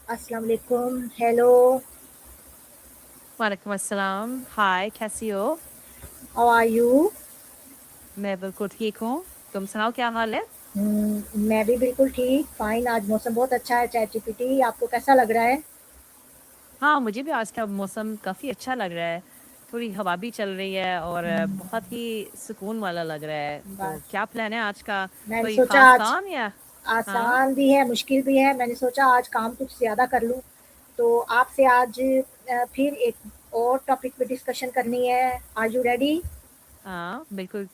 अस्सलाम वालेकुम, हेलो, वालेकुम अस्सलाम। हाय, कैसी हो? How are you? मैं बिल्कुल ठीक हूँ। तुम सुनाओ क्या हाल है? मैं भी बिल्कुल ठीक, फाइन। आज मौसम बहुत अच्छा है, चैट जीपीटी आपको कैसा लग रहा है? हाँ, मुझे भी आज का मौसम काफ़ी अच्छा लग रहा है। थोड़ी हवा भी चल रही है और बहुत ही सुकून वाला लग रहा है। तो बस क्या प्लान है आज का? मैंने कोई सोचा ख़ास आज काम या? हाँ? आसान भी है, मुश्किल भी है। मैंने सोचा आज काम कुछ ज़्यादा कर लूँ, तो आपसे आज फिर एक और टॉपिक पे डिस्कशन करनी है। Are you ready? हाँ, बिल्कुल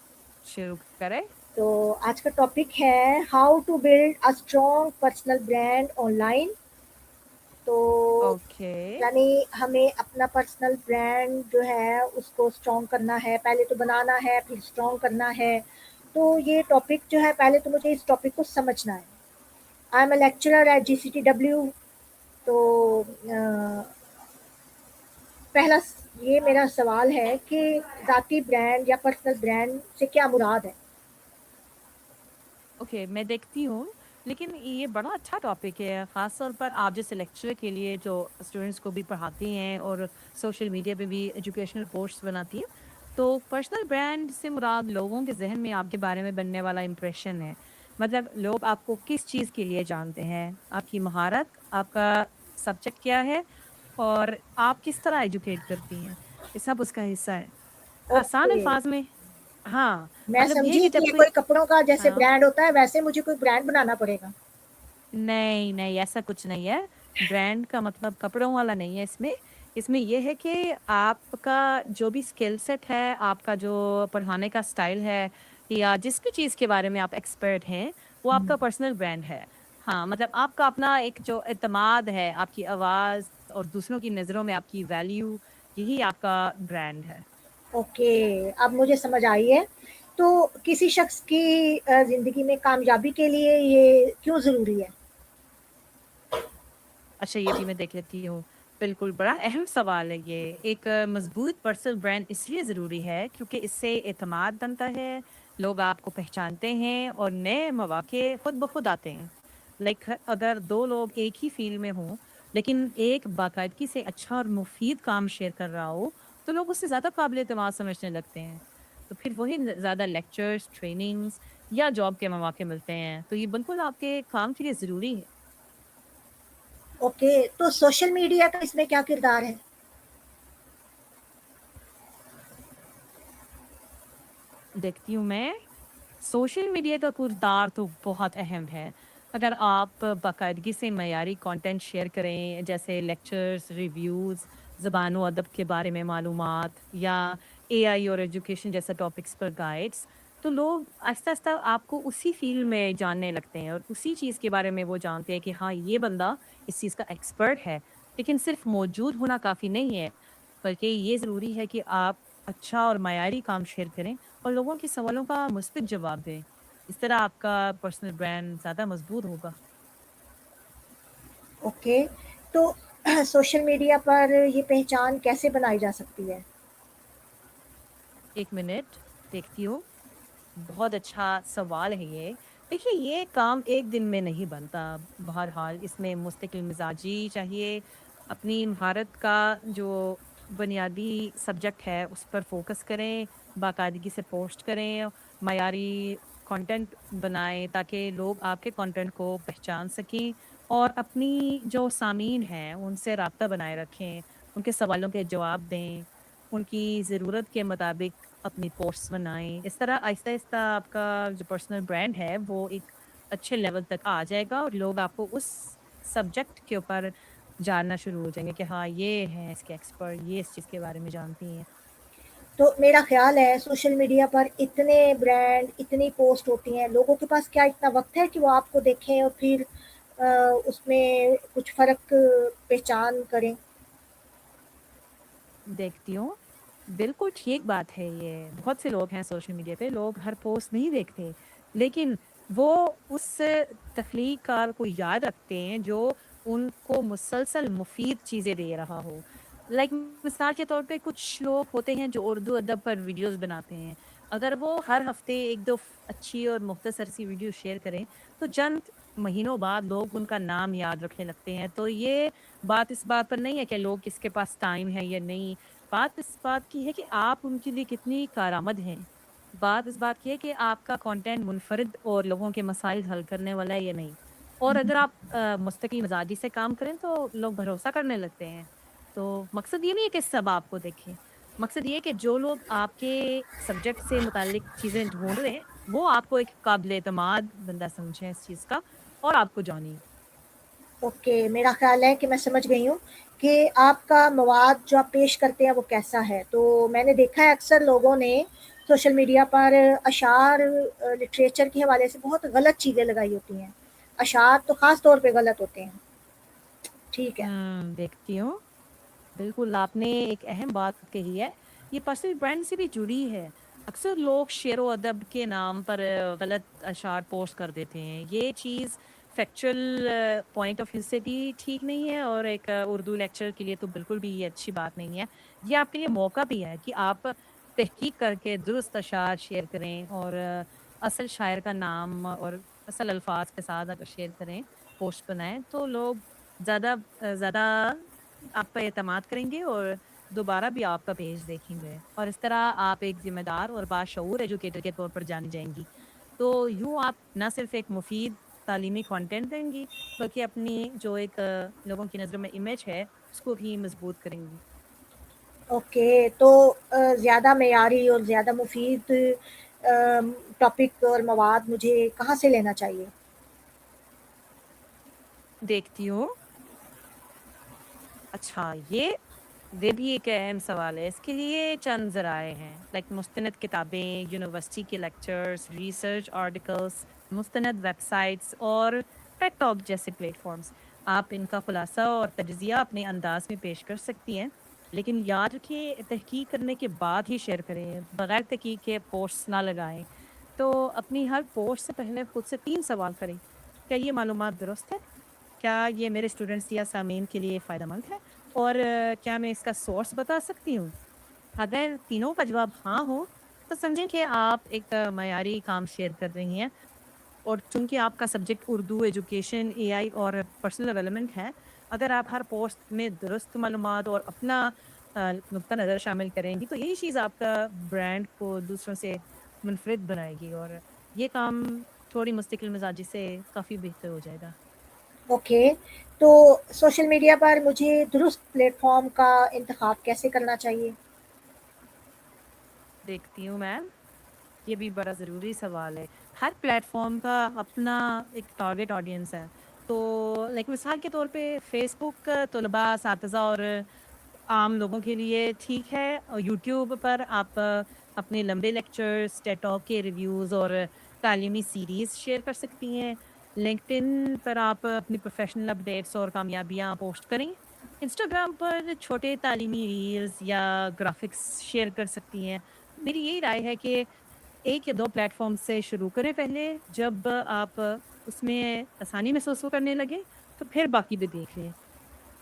शुरू करें। तो आज का टॉपिक है how to build a strong personal brand online. तो ओके, यानी हमें अपना पर्सनल ब्रांड जो है उसको स्ट्रॉन्ग करना है, पहले तो बनाना है फिर स्ट्रॉन्ग करना है। तो ये टॉपिक जो है पहले तो मुझे इस टॉपिक को समझना है। I am a lecturer at GCTW। तो पहला ये मेरा सवाल है कि ज़ाती ब्रांड या पर्सनल ब्रांड से क्या मुराद है? ओके, मैं देखती हूँ। लेकिन ये बड़ा अच्छा टॉपिक है, ख़ास तौर पर आप जैसे लेक्चरर के लिए जो स्टूडेंट्स को भी पढ़ाती हैं और सोशल मीडिया पे भी एजुकेशनल पोस्ट्स बनाती हैं। तो पर्सनल ब्रांड से मुराद लोगों के ज़हन में आपके बारे में बनने वाला इम्प्रेशन है। मतलब लोग आपको किस चीज़ के लिए जानते हैं, आपकी महारत, आपका सब्जेक्ट क्या है और आप किस तरह एजुकेट करती हैं, ये सब उसका हिस्सा है। आसान ओके, अल्फाज में, हाँ, मैं मतलब ये समझी कि कि जब ये कोई, कोई कपड़ों का जैसे हाँ, ब्रांड होता है वैसे मुझे कोई ब्रांड बनाना पड़ेगा। नहीं, नहीं, ऐसा कुछ नहीं है। ब्रांड का मतलब कपड़ों वाला नहीं है इसमें। इसमें ये है कि आपका जो भी स्किल सेट है, आपका जो पढ़ाने का स्टाइल है या जिस भी चीज़ के बारे में आप एक्सपर्ट हैं, वो आपका पर्सनल ब्रांड है। हाँ, मतलब आपका अपना एक जो एतमाद है, आपकी आवाज़ और दूसरों की नज़रों में आपकी वैल्यू, यही आपका ब्रांड है। ओके, अब मुझे समझ आई है। तो किसी शख्स की ज़िंदगी में कामयाबी के लिए ये क्यों ज़रूरी है? अच्छा, ये भी मैं देख लेती हूँ। बिल्कुल, बड़ा अहम सवाल है ये। एक मज़बूत पर्सनल ब्रांड इसलिए ज़रूरी है क्योंकि इससे एतमाद बनता है, लोग आपको पहचानते हैं और नए मौक़े खुद ब खुद आते हैं। लाइक अगर 2 लोग एक ही फ़ील्ड में हों, लेकिन एक बाकायदगी से अच्छा और मुफ़ीद काम शेयर कर रहा हो, तो लोग उससे ज़्यादा काबिल एतमाद समझने लगते हैं। तो फिर वही न ज़्यादा लेक्चर्स, ट्रेनिंग्स या जॉब के मौक़े मिलते हैं। तो ये बिल्कुल आपके काम के लिए ज़रूरी है। ओके, तो सोशल मीडिया का इसमें क्या किरदार है? देखती हूँ मैं। सोशल मीडिया का किरदार तो बहुत अहम है। अगर आप बाकायदगी से मयारी कंटेंट शेयर करें, जैसे लेक्चर्स, रिव्यूज़, ज़बान व अदब के बारे में मालूमात या एआई और एजुकेशन जैसे टॉपिक्स पर गाइड्स, तो लोग आहिस्ता-आहिस्ता आपको उसी फ़ील्ड में जानने लगते हैं और उसी चीज़ के बारे में वो जानते हैं कि हाँ, ये बंदा इस चीज़ का एक्सपर्ट है। लेकिन सिर्फ़ मौजूद होना काफ़ी नहीं है, बल्कि ये ज़रूरी है कि आप अच्छा और मयारी काम शेयर करें और लोगों के सवालों का मुस्बित जवाब दें। इस तरह आपका पर्सनल ब्रांड ज़्यादा मज़बूत होगा। ओके, तो सोशल मीडिया पर ये पहचान कैसे बनाई जा सकती है? 1 मिनट, देखती हूँ। बहुत अच्छा सवाल है ये। देखिए, ये काम एक दिन में नहीं बनता। बहरहाल इसमें मुस्तकिल मिज़ाजी चाहिए, अपनी महारत का जो बुनियादी सब्जेक्ट है, उस पर फ़ोकस करें, बाकायदगी से पोस्ट करें, मयारी कंटेंट बनाएँ ताकि लोग आपके कंटेंट को पहचान सकें और अपनी जो सामीन हैं, उनसे राब्ता बनाए रखें, उनके सवालों के जवाब दें, उनकी ज़रूरत के मुताबिक अपनी पोस्ट्स बनाएँ। इस तरह आहिस्ता-आहिस्ता आपका जो पर्सनल ब्रांड है, वो एक अच्छे लेवल तक आ जाएगा और लोग आपको उस सब्जेक्ट के ऊपर जानना शुरू हो जाएँगे कि हाँ, ये हैं इसके एक्सपर्ट, ये इस चीज़ के बारे में जानती हैं। तो मेरा ख़्याल है सोशल मीडिया पर इतने ब्रांड, इतनी पोस्ट होती हैं, लोगों के पास क्या इतना वक़्त है कि वो आपको देखें और फिर अ, उसमें कुछ फ़र्क पहचान करें? देखती हूँ। बिल्कुल ठीक बात है ये। बहुत से लोग हैं सोशल मीडिया पे, लोग हर पोस्ट नहीं देखते, लेकिन वो उस तख्लीक़कार को याद रखते हैं जो उनको मुसलसल मुफ़ीद चीज़ें दे रहा हो। लाइक मिसाल के तौर पे कुछ लोग होते हैं जो उर्दू अदब पर वीडियोज़ बनाते हैं। اگر وہ ہر ہفتے 1-2 اچھی اور مختصر سی ویڈیو شیئر کریں، تو چند مہینوں بعد لوگ ان کا نام یاد رکھنے لگتے ہیں۔ تو یہ بات اس بات پر نہیں ہے کہ لوگ کس کے پاس ٹائم ہے یا نہیں، بات اس بات کی ہے کہ آپ ان کے لیے کتنی کارآمد ہیں۔ بات اس بات کی ہے کہ آپ کا کنٹینٹ منفرد اور لوگوں کے مسائل حل کرنے والا ہے یا نہیں۔ اور اگر آپ مستقل مزاجی سے کام کریں تو لوگ بھروسہ کرنے لگتے ہیں۔ تو مقصد یہ نہیں ہے کہ سب آپ کو دیکھیں، مقصد یہ ہے کہ جو لوگ آپ کے سبجیکٹ سے متعلق چیزیں ڈھونڈ رہے ہیں، وہ آپ کو ایک قابل اعتماد بندہ سمجھیں اس چیز کا اور آپ کو جانیں۔ اوکے، میرا خیال ہے کہ میں سمجھ گئی ہوں کہ آپ کا مواد جو آپ پیش کرتے ہیں وہ کیسا ہے۔ تو میں نے دیکھا ہے اکثر لوگوں نے سوشل میڈیا پر اشعار لٹریچر کے حوالے سے بہت غلط چیزیں لگائی ہوتی ہیں، اشعار تو خاص طور پہ غلط ہوتے ہیں۔ ٹھیک ہے، دیکھتی ہوں۔ بالکل، آپ نے ایک اہم بات کہی ہے، یہ پرسنل برانڈ سے بھی جڑی ہے۔ اکثر لوگ شعر و ادب کے نام پر غلط اشعار پوسٹ کر دیتے ہیں۔ یہ چیز فیکچوئل پوائنٹ آف ویو سے بھی ٹھیک نہیں ہے، اور ایک اردو لیکچر کے لیے تو بالکل بھی یہ اچھی بات نہیں ہے۔ یہ آپ کے لیے موقع بھی ہے کہ آپ تحقیق کر کے درست اشعار شیئر کریں، اور اصل شاعر کا نام اور اصل الفاظ کے ساتھ اگر شیئر کریں، پوسٹ بنائیں، تو لوگ زیادہ زیادہ آپ پہ اعتماد کریں گے اور دوبارہ بھی آپ کا پیج دیکھیں گے، اور اس طرح آپ ایک ذمہ دار اور باشعور ایجوکیٹر کے طور پر جانی جائیں گی۔ تو یوں آپ نہ صرف ایک مفید تعلیمی کنٹینٹ دیں گی، بلکہ اپنی جو ایک لوگوں کی نظر میں امیج ہے اس کو بھی مضبوط کریں گی۔ اوکے، تو زیادہ معیاری اور زیادہ مفید ٹاپک اور مواد مجھے کہاں سے لینا چاہیے؟ دیکھتی ہوں۔ اچھا، یہ بھی ایک اہم سوال ہے۔ اس کے لیے چند ذرائع ہیں، لائک مستند کتابیں، یونیورسٹی کے لیکچرز، ریسرچ آرٹیکلس، مستند ویب سائٹس اور ٹیک ٹاک جیسے پلیٹ فارمز۔ آپ ان کا خلاصہ اور تجزیہ اپنے انداز میں پیش کر سکتی ہیں، لیکن یاد رکھیں تحقیق کرنے کے بعد ہی شیئر کریں، بغیر تحقیق کے پوسٹ نہ لگائیں۔ تو اپنی ہر پوسٹ سے پہلے خود سے 3 سوال کریں: کیا یہ معلومات درست ہے؟ کیا یہ میرے اسٹوڈنٹس یا سامعین کے لیے فائدہ مند ہے؟ اور کیا میں اس کا سورس بتا سکتی ہوں؟ اگر تینوں کا جواب ہاں ہو، تو سمجھیں کہ آپ ایک معیاری کام شیئر کر رہی ہیں، اور چونکہ آپ کا سبجیکٹ اردو، ایجوکیشن، اے آئی اور پرسنل ڈیولپمنٹ ہے، اگر آپ ہر پوسٹ میں درست معلومات اور اپنا نقطہ نظر شامل کریں گی، تو یہی چیز آپ کا برانڈ کو دوسروں سے منفرد بنائے گی، اور یہ کام تھوڑی مستقل مزاجی سے کافی بہتر ہو جائے گا۔ اوکے، تو سوشل میڈیا پر مجھے درست پلیٹ فارم کا انتخاب کیسے کرنا چاہیے؟ دیکھتی ہوں میم، یہ بھی بڑا ضروری سوال ہے۔ ہر پلیٹ فارم کا اپنا ایک ٹارگیٹ آڈینس ہے۔ تو لائک مثال کے طور پہ فیس بک طلباء، اساتذہ اور عام لوگوں کے لیے ٹھیک ہے۔ اور یوٹیوب پر آپ اپنے لمبے لیکچرز، ٹیڈ ٹاک کے ریویوز اور تعلیمی سیریز شیئر کر سکتی ہیں۔ لنکڈ ان پر آپ اپنی پروفیشنل اپڈیٹس اور کامیابیاں پوسٹ کریں۔ انسٹاگرام پر چھوٹے تعلیمی ریلز یا گرافکس شیئر کر سکتی ہیں۔ میری یہی رائے ہے کہ 1 یا 2 پلیٹ فارم سے شروع کریں پہلے، جب آپ اس میں آسانی محسوس کرنے لگیں تو پھر باقی بھی دیکھ لیں۔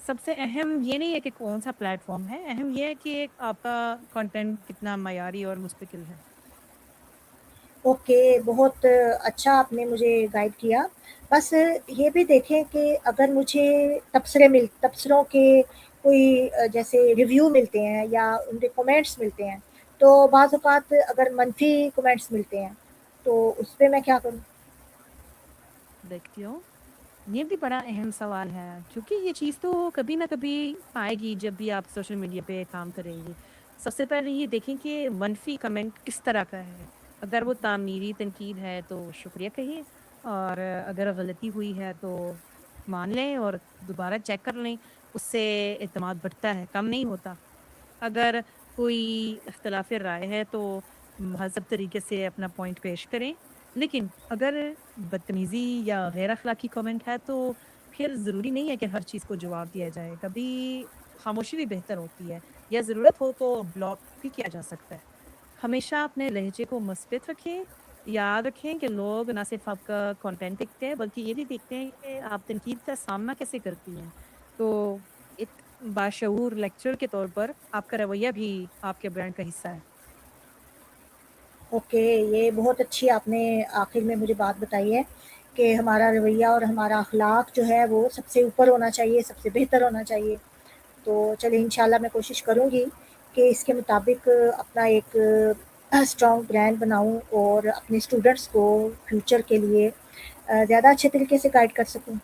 سب سے اہم یہ نہیں ہے کہ کون-سا پلیٹ فارم ہے، اہم یہ ہے کہ آپ کا کنٹینٹ کتنا معیاری اور مستقل ہے۔ اوکے، بہت اچھا آپ نے مجھے گائیڈ کیا۔ بس یہ بھی دیکھیں کہ اگر مجھے تبصروں کے کوئی جیسے ریویو ملتے ہیں یا ان کے کمنٹس ملتے ہیں، تو بعض اوقات اگر منفی کمنٹس ملتے ہیں، تو اس پہ میں کیا کروں؟ دیکھتی ہوں، یہ بھی بڑا اہم سوال ہے، کیونکہ یہ چیز تو کبھی نہ کبھی آئے گی جب بھی آپ سوشل میڈیا پہ کام کریں گی۔ سب سے پہلے یہ دیکھیں کہ منفی کمنٹ کس طرح کا ہے۔ اگر وہ تعمیری تنقید ہے تو شکریہ کہیے، اور اگر غلطی ہوئی ہے تو مان لیں اور دوبارہ چیک کر لیں، اس سے اعتماد بڑھتا ہے، کم نہیں ہوتا۔ اگر کوئی اختلاف رائے ہے تو مہذب طریقے سے اپنا پوائنٹ پیش کریں، لیکن اگر بدتمیزی یا غیر اخلاقی کامنٹ ہے تو پھر ضروری نہیں ہے کہ ہر چیز کو جواب دیا جائے، کبھی خاموشی بھی بہتر ہوتی ہے، یا ضرورت ہو تو بلاک بھی کیا جا سکتا ہے۔ ہمیشہ اپنے لہجے کو مثبت رکھیں، یاد رکھیں کہ لوگ نہ صرف آپ کا کنٹینٹ دیکھتے ہیں بلکہ یہ بھی دیکھتے ہیں کہ آپ تنقید کا سامنا کیسے کرتی ہیں۔ تو ایک باشعور لیکچر کے طور پر آپ کا رویہ بھی آپ کے برانڈ کا حصہ ہے۔ ओके, ये बहुत अच्छी आपने आखिर में मुझे बात बताई है कि हमारा रवैया और हमारा अखलाक जो है वो सबसे ऊपर होना चाहिए, सबसे बेहतर होना चाहिए। तो चलिए इंशाल्लाह मैं कोशिश करूँगी कि इसके मुताबिक अपना एक स्ट्रॉन्ग ब्रांड बनाऊँ और अपने स्टूडेंट्स को फ्यूचर के लिए ज़्यादा अच्छे तरीके से गाइड कर सकूँ।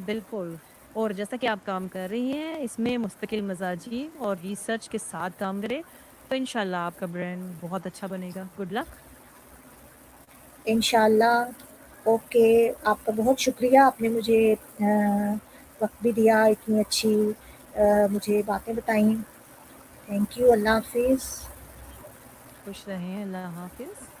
बिल्कुल। और जैसा कि आप काम कर रही हैं, इसमें मुस्तकिल मिज़ाजी और रिसर्च के साथ काम करें, तो इंशाल्लाह आपका ब्रांड बहुत अच्छा बनेगा। Good luck. इंशाल्लाह। ओके, आपका बहुत शुक्रिया, आपने मुझे वक़्त भी दिया, इतनी अच्छी मुझे बातें बताई। थैंक यू, अल्लाह हाफ़िज़। खुश रहें, अल्लाह हाफ़िज़।